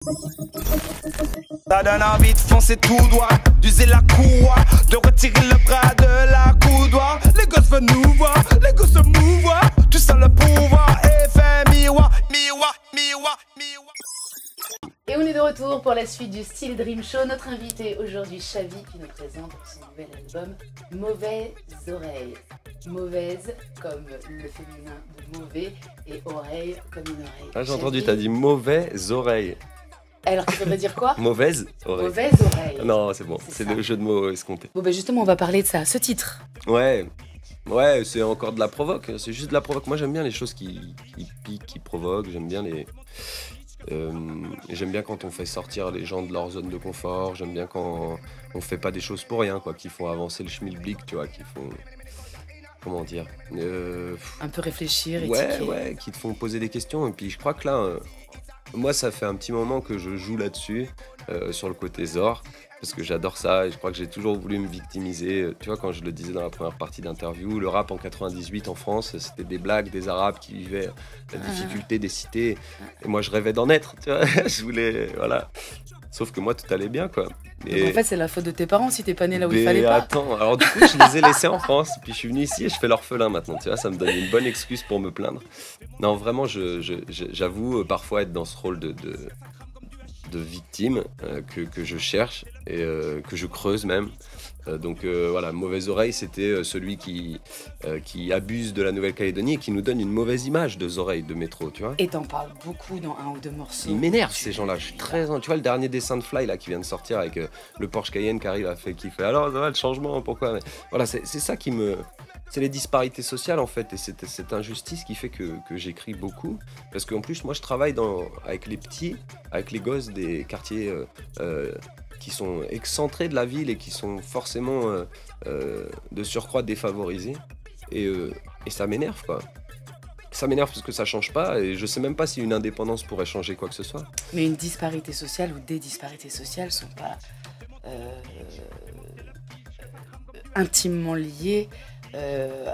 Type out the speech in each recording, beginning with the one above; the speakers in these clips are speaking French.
Ça donne envie de foncer tout droit, d'user la cour, de retirer le bras de la coudoir. Les gosses veulent nous voir, les gosses se mouvoir. Tu sens le pouvoir, effet miroir, miroir, miroir, miroir. Et on est de retour pour la suite du Style Dream Show. Notre invité aujourd'hui, Chavi, qui nous présente son nouvel album Mauvaises Oreilles. Mauvaise comme le féminin de mauvais et oreille comme une oreille. Ah, j'ai entendu, t'as dit mauvaises oreilles. Alors, ça veut dire quoi? Mauvaise oreille. Mauvaise oreille. Non, c'est bon, c'est ça. le jeu de mots escompté. Bon, ben justement, on va parler de ça, ce titre. Ouais, c'est encore de la provoque, c'est juste de la provoque. Moi, j'aime bien les choses qui piquent, qui provoquent, j'aime bien j'aime bien quand on fait sortir les gens de leur zone de confort, j'aime bien quand on fait pas des choses pour rien, quoi, qui font avancer le schmilblick, tu vois, qui font... Comment dire Un peu réfléchir, étiquer. Ouais, qui te font poser des questions. Et puis je crois que là, moi, ça fait un petit moment que je joue là-dessus, sur le côté Zor, parce que j'adore ça et je crois que j'ai toujours voulu me victimiser. Tu vois, quand je le disais dans la première partie d'interview, le rap en 98 en France, c'était des blagues des Arabes qui vivaient la difficulté des cités. Et moi, je rêvais d'en être, tu vois. Je voulais, voilà. Sauf que moi, tout allait bien, quoi. Et... Donc en fait, c'est la faute de tes parents si t'es pas né là où il fallait pas. Attends, alors du coup, je les ai laissés en France, puis je suis venu ici et je fais l'orphelin maintenant, tu vois, ça me donne une bonne excuse pour me plaindre. Non, vraiment, j'avoue parfois être dans ce rôle de victime que je cherche et que je creuse même. Donc voilà, Mauvaise Oreille, c'était celui qui abuse de la Nouvelle-Calédonie et qui nous donne une mauvaise image de oreilles de métro, tu vois. Et t'en parles beaucoup dans un ou deux morceaux. Ils m'énervent ces gens-là, je suis très... Tu vois le dernier des Soundfly là qui vient de sortir avec le Porsche Cayenne qui arrive à faire kiffer. Alors ça va le changement, pourquoi? Mais voilà, c'est ça qui me... C'est les disparités sociales en fait et cette injustice qui fait que j'écris beaucoup. Parce qu'en plus moi je travaille avec les petits, avec les gosses des quartiers qui sont excentrés de la ville et qui sont forcément de surcroît défavorisés. Et ça m'énerve quoi. Ça m'énerve parce que ça change pas et je sais même pas si une indépendance pourrait changer quoi que ce soit. Mais une disparité sociale ou des disparités sociales sont pas intimement liées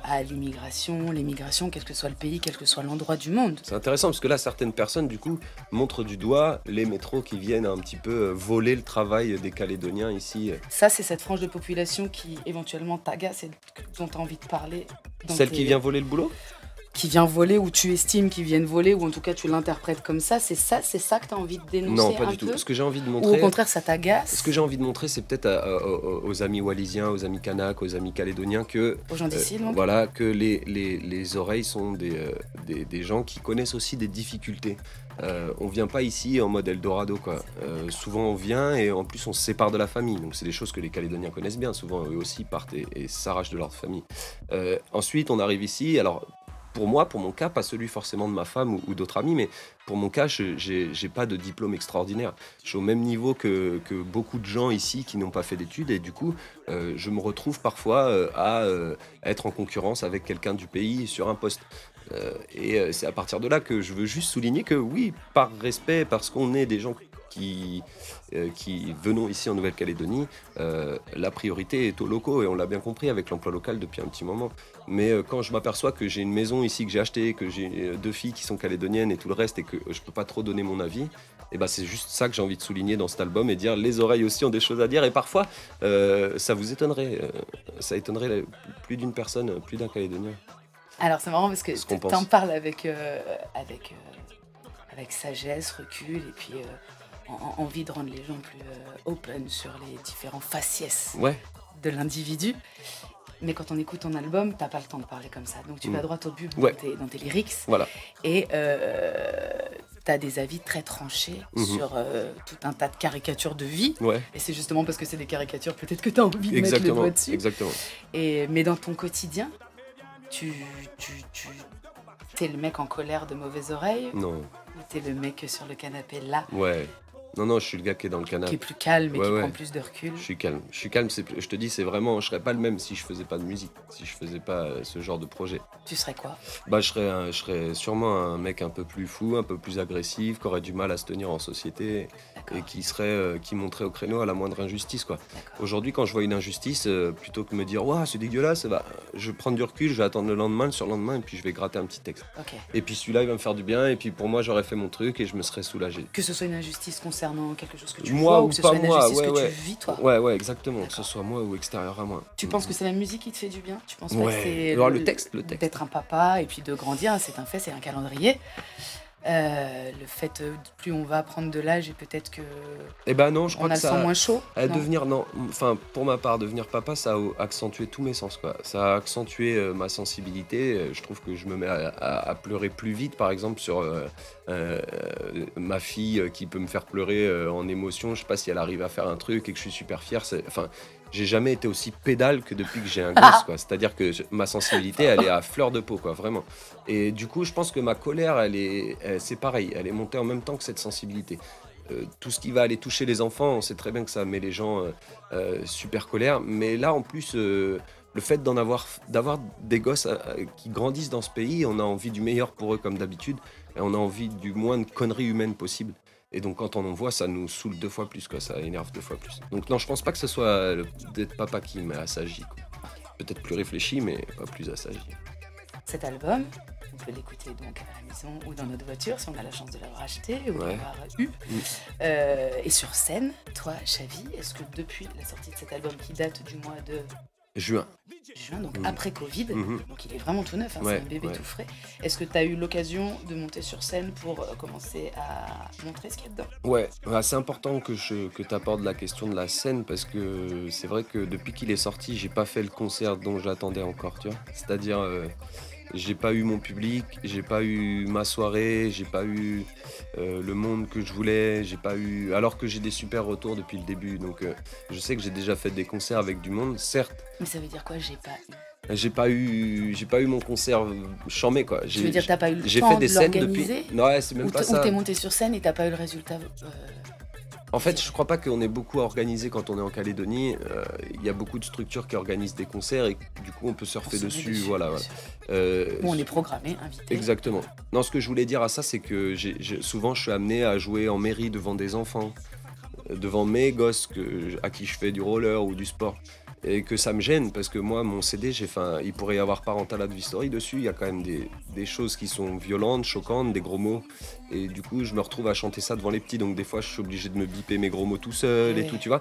à l'émigration, quel que soit le pays, quel que soit l'endroit du monde. C'est intéressant parce que là, certaines personnes, du coup, montrent du doigt les métros qui viennent un petit peu voler le travail des Calédoniens ici. Ça, c'est cette frange de population qui, éventuellement, t'agace et dont tu as envie de parler. Celle qui vient voler le boulot ? Qui vient voler ou tu estimes qu'ils viennent voler ou en tout cas tu l'interprètes comme ça, c'est ça que tu as envie de dénoncer? Non, pas du tout. Ce que j'ai envie de montrer, ou au contraire ça t'agace? Ce que j'ai envie de montrer, c'est peut-être aux amis wallisiens, aux amis kanaks, aux amis calédoniens que aux gens d'ici, donc voilà, que les oreilles sont des gens qui connaissent aussi des difficultés. On vient pas ici en mode Eldorado quoi. Souvent on vient et en plus on se sépare de la famille, donc c'est des choses que les Calédoniens connaissent bien. Souvent eux aussi partent et s'arrachent de leur famille. Ensuite on arrive ici, alors pour moi, pour mon cas, pas celui forcément de ma femme ou d'autres amis, mais pour mon cas, j'ai pas de diplôme extraordinaire. Je suis au même niveau que beaucoup de gens ici qui n'ont pas fait d'études et du coup, je me retrouve parfois à être en concurrence avec quelqu'un du pays sur un poste. Et c'est à partir de là que je veux juste souligner que oui, par respect, parce qu'on est des gens qui venons ici en Nouvelle-Calédonie, la priorité est aux locaux et on l'a bien compris avec l'emploi local depuis un petit moment. Mais quand je m'aperçois que j'ai une maison ici que j'ai achetée, que j'ai 2 filles qui sont calédoniennes et tout le reste et que je peux pas trop donner mon avis, et ben c'est juste ça que j'ai envie de souligner dans cet album et dire les oreilles aussi ont des choses à dire et parfois ça vous étonnerait, ça étonnerait plus d'une personne, plus d'un Calédonien. Alors c'est marrant parce que t'en parles avec sagesse, recul et puis envie de rendre les gens plus open sur les différents faciès de l'individu. Mais quand on écoute ton album, t'as pas le temps de parler comme ça. Donc tu vas droit au but dans tes lyrics. Voilà. Et t'as des avis très tranchés sur tout un tas de caricatures de vie. Et c'est justement parce que c'est des caricatures peut-être que t'as envie de mettre le doigt dessus. Exactement. Mais dans ton quotidien, t'es le mec en colère de Mauvaise Oreille? Non. Ou t'es le mec sur le canapé là? Ouais. Non, je suis le gars qui est dans le qui canapé. est plus calme et Ouais, qui ouais. prend plus de recul. Je suis calme. Je te dis, c'est vraiment, je serais pas le même si je faisais pas de musique, si je faisais pas ce genre de projet. Tu serais quoi? Bah, je serais sûrement un mec un peu plus fou, un peu plus agressif, qui aurait du mal à se tenir en société D'accord, et qui monterait au créneau à la moindre injustice, quoi. d'accord. Aujourd'hui, quand je vois une injustice, plutôt que de me dire, ouah, c'est dégueulasse, bah, je vais prendre du recul, je vais attendre le lendemain, le surlendemain, et puis je vais gratter un petit texte. Ok. Et puis celui-là, il va me faire du bien, et puis pour moi, j'aurais fait mon truc et je me serais soulagé. Que ce soit une injustice concernant quelque chose que tu Moi vois ou ou que ce pas soit une moi, injustice ouais, que ouais. tu vis toi. Ouais, exactement, que ce D'accord. soit moi ou extérieur à moi. Tu penses que c'est la musique qui te fait du bien? Tu penses pas Ouais. que c'est Alors, le texte. d'être un papa et puis de grandir, c'est un fait, c'est un calendrier. Le fait, plus on va prendre de l'âge et peut-être que Eh ben non, je crois on a que le sang ça. moins chaud. Non. Non, enfin pour ma part, devenir papa, ça a accentué tous mes sens, quoi. Ça a accentué ma sensibilité. Je trouve que je me mets à pleurer plus vite, par exemple, sur ma fille qui peut me faire pleurer en émotion. Je sais pas si elle arrive à faire un truc et que je suis super fier. Enfin, j'ai jamais été aussi pédale que depuis que j'ai un gosse, quoi. C'est-à-dire que ma sensibilité, elle est à fleur de peau, quoi, vraiment. Et du coup, je pense que ma colère, c'est pareil, elle est montée en même temps que cette sensibilité. Tout ce qui va aller toucher les enfants, on sait très bien que ça met les gens super colère. Mais là, en plus, le fait d'avoir des gosses qui grandissent dans ce pays, on a envie du meilleur pour eux comme d'habitude, et on a envie du moins de conneries humaines possible. Et donc quand on en voit, ça nous saoule 2 fois plus, quoi, ça énerve 2 fois plus. Donc non, je pense pas que ce soit d'être papa qui m'assagit, quoi. Peut-être plus réfléchi, mais pas plus assagi. Cet album, on peut l'écouter donc à la maison ou dans notre voiture si on a la chance de l'avoir acheté ou de Ouais. l'avoir eu. Et sur scène, toi, Xavi, est-ce que depuis la sortie de cet album qui date du mois de Juin. juin, donc Mhm. après Covid, Mhm. donc il est vraiment tout neuf, hein, Ouais, c'est un bébé ouais. tout frais. Est-ce que tu as eu l'occasion de monter sur scène pour commencer à montrer ce qu'il y a dedans? Ouais, c'est important que tu abordes la question de la scène parce que c'est vrai que depuis qu'il est sorti, j'ai pas fait le concert dont j'attendais encore, tu vois. C'est-à-dire, j'ai pas eu mon public, j'ai pas eu ma soirée, j'ai pas eu le monde que je voulais, j'ai pas eu. Alors que j'ai des super retours depuis le début, donc je sais que j'ai déjà fait des concerts avec du monde, certes. Mais ça veut dire quoi, j'ai pas eu? J'ai pas eu mon concert chambé, quoi. Tu veux dire que t'as pas eu le J'ai temps fait des de scènes depuis. l'organiser? Non, ouais, c'est même pas Ou ça. t'es monté sur scène et t'as pas eu le résultat? En fait, je crois pas qu'on est beaucoup à organiser quand on est en Calédonie. Il y a beaucoup de structures qui organisent des concerts et du coup on peut surfer On se met dessus. dessus, Voilà, bien voilà. sûr. Où on est programmé, invité. Exactement. Non, ce que je voulais dire à ça, c'est que souvent je suis amené à jouer en mairie devant des enfants, devant mes gosses à qui je fais du roller ou du sport. Et que ça me gêne parce que moi, mon CD, il pourrait y avoir Parental Advisory dessus. Il y a quand même des choses qui sont violentes, choquantes, des gros mots. Et du coup, je me retrouve à chanter ça devant les petits. Donc des fois, je suis obligé de me biper mes gros mots tout seul et Ouais. tout, tu vois.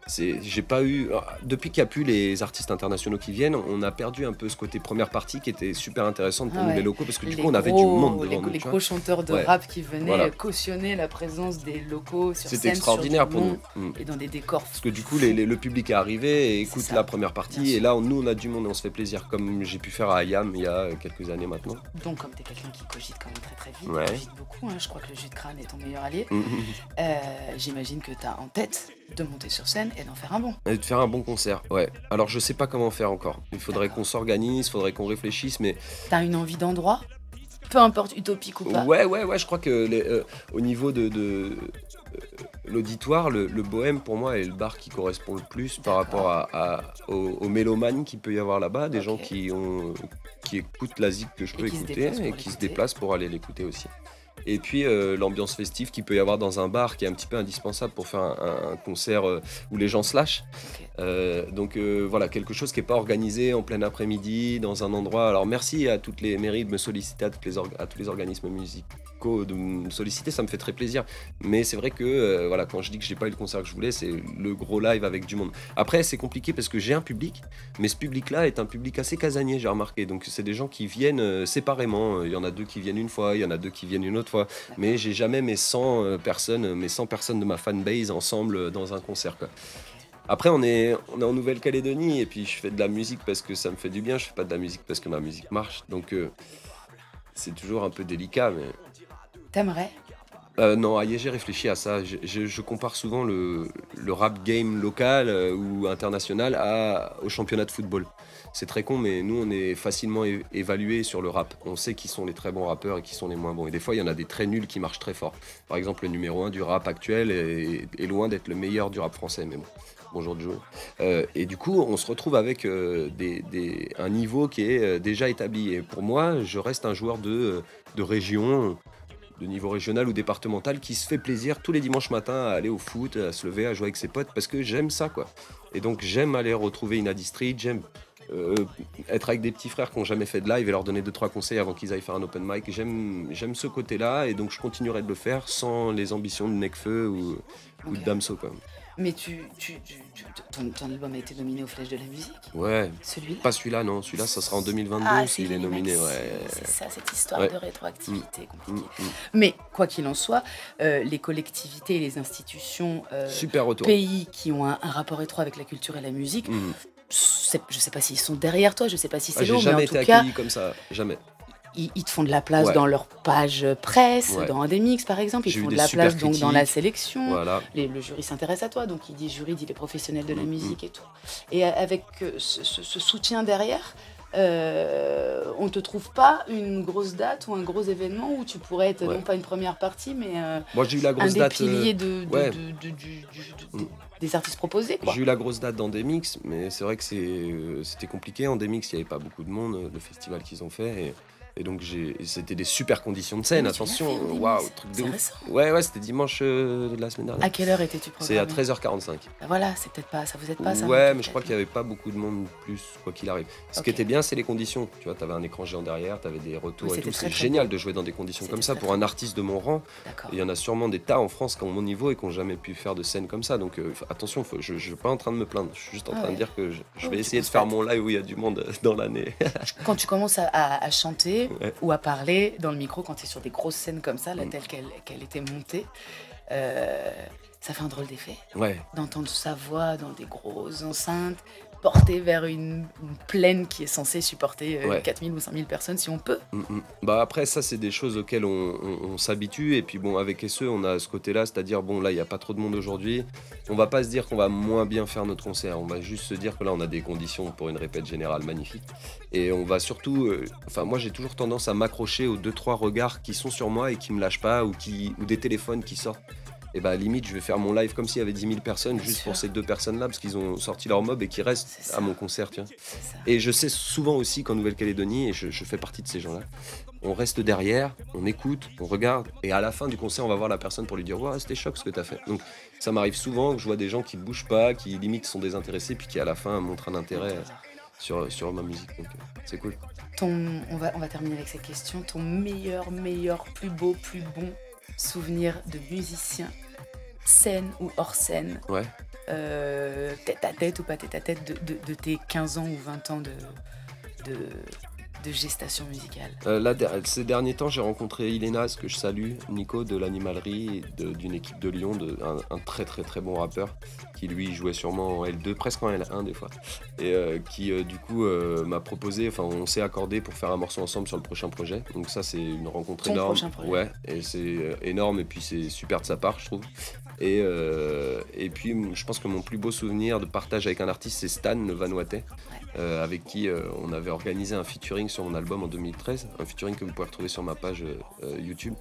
J'ai pas eu. Depuis qu'il n'y a plus les artistes internationaux qui viennent, on a perdu un peu ce côté première partie qui était super intéressante pour Ah nous ouais. les locaux parce que du Les coup, on avait du gros- monde devant nous. Les tu vois. gros chanteurs de Ouais. rap qui venaient Voilà. cautionner la présence des locaux sur scène. C'était extraordinaire sur du pour monde nous. Et dans des décors. Parce que du coup, le public est arrivé et C'est écoute ça. la première Bien partie. sûr. Et là, nous, on a du monde et on se fait plaisir, comme j'ai pu faire à Ayam il y a quelques années maintenant. Donc, comme tu es quelqu'un qui cogite quand même très très vite, Ouais. cogite beaucoup, hein, je crois que le jus de crâne est ton meilleur allié, Mhm. j'imagine que tu as en tête de monter sur scène et d'en faire un bon. Et de faire un bon concert, ouais. Alors, je sais pas comment faire encore. Il faudrait D'accord. qu'on s'organise, il faudrait qu'on réfléchisse, mais Tu as une envie d'endroit, peu importe utopique ou pas. ouais, je crois que au niveau de l'auditoire, le Bohème, pour moi, est le bar qui correspond le plus par D'accord. rapport aux mélomanes qu'il peut y avoir là-bas, des Ok. gens qui écoutent la zik que je Et peux qui se écouter déplacent pour et qui se l'écouter. déplacent pour aller l'écouter aussi. Et puis l'ambiance festive qu'il peut y avoir dans un bar qui est un petit peu indispensable pour faire un concert où les gens se lâchent. Ok. Donc voilà, quelque chose qui n'est pas organisé en plein après-midi dans un endroit. Alors merci à toutes les mairies de me solliciter, à tous les organismes musicaux de me solliciter, ça me fait très plaisir. Mais c'est vrai que voilà, quand je dis que j'ai pas eu le concert que je voulais, c'est le gros live avec du monde. Après c'est compliqué parce que j'ai un public, mais ce public-là est un public assez casanier, j'ai remarqué. Donc c'est des gens qui viennent séparément. Il y en a 2 qui viennent une fois, il y en a 2 qui viennent une autre fois. Mais j'ai jamais mes 100 personnes de ma fanbase ensemble dans un concert, quoi. Après, on est en Nouvelle-Calédonie et puis je fais de la musique parce que ça me fait du bien. Je fais pas de la musique parce que ma musique marche. Donc c'est toujours un peu délicat, mais T'aimerais Non, j'ai réfléchi à ça. Je compare souvent le rap game local ou international au championnat de football. C'est très con, mais nous, on est facilement évalués sur le rap. On sait qui sont les très bons rappeurs et qui sont les moins bons. Et des fois, il y en a des très nuls qui marchent très fort. Par exemple, le numéro 1 du rap actuel est loin d'être le meilleur du rap français, mais bon. Bonjour Joe. Et du coup, on se retrouve avec un niveau qui est déjà établi. Et pour moi, je reste un joueur de région, de niveau régional ou départemental, qui se fait plaisir tous les dimanches matins à aller au foot, à se lever, à jouer avec ses potes, parce que j'aime ça, quoi. Et donc, j'aime aller retrouver Inadi Street, j'aime être avec des petits frères qui n'ont jamais fait de live et leur donner 2-3 conseils avant qu'ils aillent faire un open mic. J'aime ce côté-là, et donc je continuerai de le faire sans les ambitions de Nekfeu ou de Damso, quoi. Mais ton album a été nominé aux Flèches de la musique. Ouais. Celui-là. Pas celui-là, non. Celui-là, ça sera en 2022 s'il est nominé. Ouais. C'est ça, cette histoire de rétroactivité compliquée. Mais quoi qu'il en soit, les collectivités et les institutions, super retour. Pays qui ont un rapport étroit avec la culture et la musique, je sais pas s'ils sont derrière toi, je sais pas si c'est l'eau, mais en tout cas... J'ai jamais été accueilli comme ça, jamais. Ils te font de la place dans leur page presse, dans Indemix par exemple, ils te font de la place donc dans la sélection. Voilà. Le jury s'intéresse à toi, donc il dit jury, dit les professionnels de la musique et tout. Et avec ce soutien derrière, on te trouve pas une grosse date ou un gros événement où tu pourrais être non pas une première partie, mais moi, j'ai eu la grosse un des piliers des artistes proposés, quoi. J'ai eu la grosse date d'Indemix, mais c'est vrai que c'était compliqué. Indemix, il n'y avait pas beaucoup de monde, le festival qu'ils ont fait. Et donc c'était des super conditions de scène, mais attention, waouh, truc de ouf. Ouais, c'était dimanche de la semaine dernière. À quelle heure étais-tu programmé? C'est à 13h45. Bah voilà, c'est peut-être pas, ça vous aide pas ça. Ouais, mais je crois qu'il n'y avait pas beaucoup de monde plus, quoi qu'il arrive. Ce qui était bien, c'est les conditions. Tu vois, t'avais un écran géant derrière, t'avais des retours et tout. C'est génial de jouer dans des conditions comme ça pour un artiste de mon rang. Il y en a sûrement des tas en France qui ont mon niveau et qui n'ont jamais pu faire de scène comme ça. Donc attention, je ne suis pas en train de me plaindre. Je suis juste en train de dire que je vais essayer de faire mon live où il y a du monde dans l'année. Quand tu commences à chanter ou à parler dans le micro, quand tu es sur des grosses scènes comme ça, là, telle qu'elle était montée, ça fait un drôle d'effet. D'entendre sa voix dans des grosses enceintes, portée vers une plaine qui est censée supporter 4000 ou 5000 personnes si on peut. Bah après, ça, c'est des choses auxquelles on s'habitue. Et puis bon, avec SE, on a ce côté-là, c'est-à-dire, bon, là, il n'y a pas trop de monde aujourd'hui. On va pas se dire qu'on va moins bien faire notre concert. On va juste se dire que là, on a des conditions pour une répète générale magnifique. Et on va surtout... moi, j'ai toujours tendance à m'accrocher aux 2-3 regards qui sont sur moi et qui me lâchent pas, ou des téléphones qui sortent. Et bah, limite, je vais faire mon live comme s'il y avait 10 000 personnes juste pour ces 2 personnes-là, parce qu'ils ont sorti leur mob et qui restent à mon concert. Tu vois. Et je sais souvent aussi qu'en Nouvelle-Calédonie, et je fais partie de ces gens-là, on reste derrière, on écoute, on regarde, et à la fin du concert, on va voir la personne pour lui dire « Ouais, c'était choc ce que t'as fait ». Donc ça m'arrive souvent que je vois des gens qui bougent pas, qui limite sont désintéressés, puis qui à la fin montrent un intérêt sur ma musique. Donc c'est cool. On va terminer avec cette question. Ton meilleur, plus beau, plus bon souvenir de musicien, scène ou hors scène, tête à tête ou pas tête à tête, de tes 15 ans ou 20 ans de gestation musicale? Ces derniers temps, j'ai rencontré Ilénas, que je salue, Nico de l'Animalerie, d'une équipe de Lyon, un très très très bon rappeur, qui lui jouait sûrement en L2, presque en L1 des fois, et qui du coup m'a proposé, on s'est accordé pour faire un morceau ensemble sur le prochain projet. Donc ça, c'est une rencontre énorme. Prochain projet. Ouais, et c'est énorme, et puis c'est super de sa part, je trouve. Et puis je pense que mon plus beau souvenir de partage avec un artiste, c'est Stan, le Vanuatais, avec qui on avait organisé un featuring sur mon album en 2013, un featuring que vous pouvez retrouver sur ma page YouTube.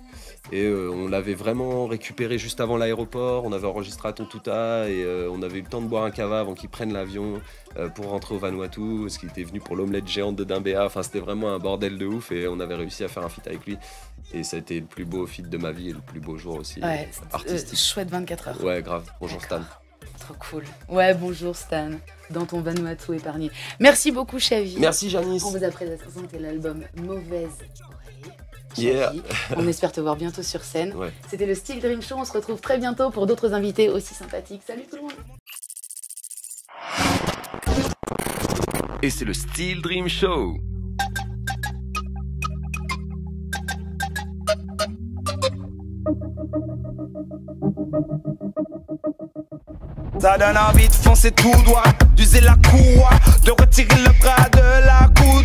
Et on l'avait vraiment récupéré juste avant l'aéroport, on avait enregistré à Tontouta, et on avait eu le temps de boire un cava avant qu'il prenne l'avion pour rentrer au Vanuatu, parce qu'il était venu pour l'omelette géante de Dimbéa. Enfin, c'était vraiment un bordel de ouf, et on avait réussi à faire un feat avec lui. Et ça a été le plus beau feat de ma vie et le plus beau jour aussi, artistique. Chouette 24 heures. Ouais, grave. Bonjour Stan. Trop cool. Ouais, bonjour Stan, dans ton Vanuatu épargné. Merci beaucoup, Chavi. Merci, Janice. On vous a présenté l'album Mauvaise Oreille. Yeah. On espère te voir bientôt sur scène. Ouais. C'était le Style Dream Show. On se retrouve très bientôt pour d'autres invités aussi sympathiques. Salut tout le monde. Et c'est le Style Dream Show. Ça donne envie de foncer tout droit, d'user la courroie, de retirer le bras de la coude.